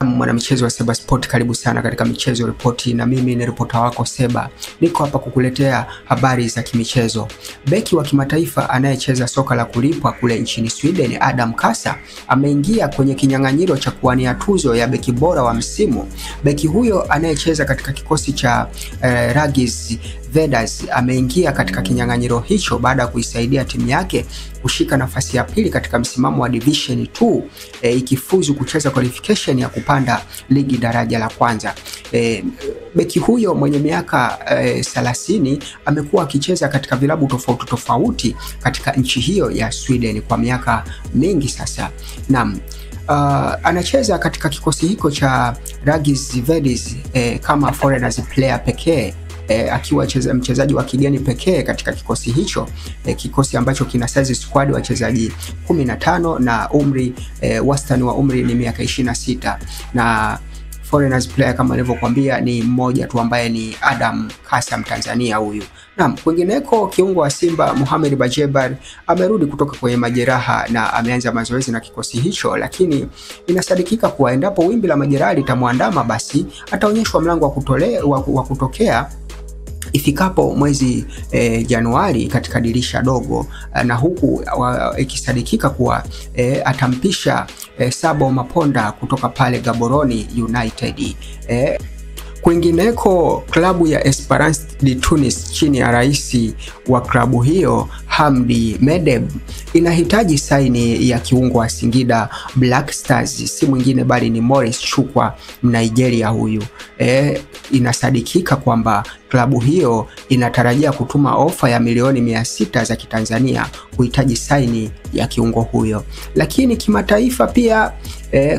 Mwanamichezo wa Seba Sport, karibu sana katika michezo ripoti, na mimi ni ripota wako Seba. Niko hapa kukuletea habari za kimichezo. Beki wa kimataifa anayecheza soka la kulipwa kule nchini Sweden, Adam Kasa, ameingia kwenye kinyang'anyiro cha kuwania tuzo ya beki bora wa msimu. Beki huyo anayecheza katika kikosi cha Ragis Vedas ameingia katika kinyang'anyiro hicho baada ya kuisaidia timu yake kushika nafasi ya pili katika msimamo wa Division 2 ikifuzu kucheza qualification ya kupanda ligi daraja la kwanza. Beki huyo mwenye miaka 30 amekuwa akicheza katika vilabu tofauti tofauti katika nchi hiyo ya Sweden kwa miaka mingi sasa. Naam. Anacheza katika kikosi hiko cha Ragis Vedas kama foreigners player pekee, akiwa mchezaji wa kigeni pekee katika kikosi hicho, kikosi ambacho kina size squad wachezaji 15 na wastani wa umri ni miaka 26, na foreigners player kama nilivyokuambia ni mmoja tu ambaye ni Adam Kasa, Mtanzania huyu. Naam, kwingineko kiungo wa Simba Mohamed Bajebar amerudi kutoka kwenye majeraha na ameanza mazoezi na kikosi hicho, lakini inasadikika kuwa endapo wimbi la majeraha litamwandama basi ataonyeshwa mlango wa kutokea ifikapo mwezi Januari katika dirisha dogo, na huku ikisadikika kuwa atampisha Sabo Maponda kutoka pale Gaborone United. Kwingineko klabu ya Esperance de Tunis chini ya rais wa klabu hiyo Hamdi Medeb inahitaji saini ya kiungo wa Singida Black Stars, si mwingine bali ni Morris Chukwa, Nigeria huyu. Inasadikika kwamba klabu hiyo inatarajia kutuma ofa ya milioni 600 za Kitanzania kuhitaji saini ya kiungo huyo. Lakini kimataifa pia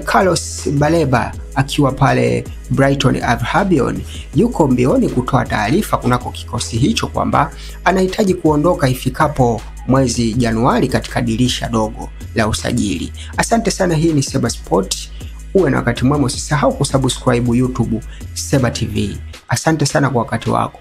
Carlos Baleba akiwa pale Brighton Albion yuko mbioni kutoa taarifa kunako kikosi hicho kwamba anahitaji kuondoka ifikapo mwezi Januari katika dirisha dogo la usajili. Asante sana, hii ni Seba Sport. Uwe na wakati mwema, usisahau kusubscribe YouTube Seba TV. Asante sana kwa wakati wako.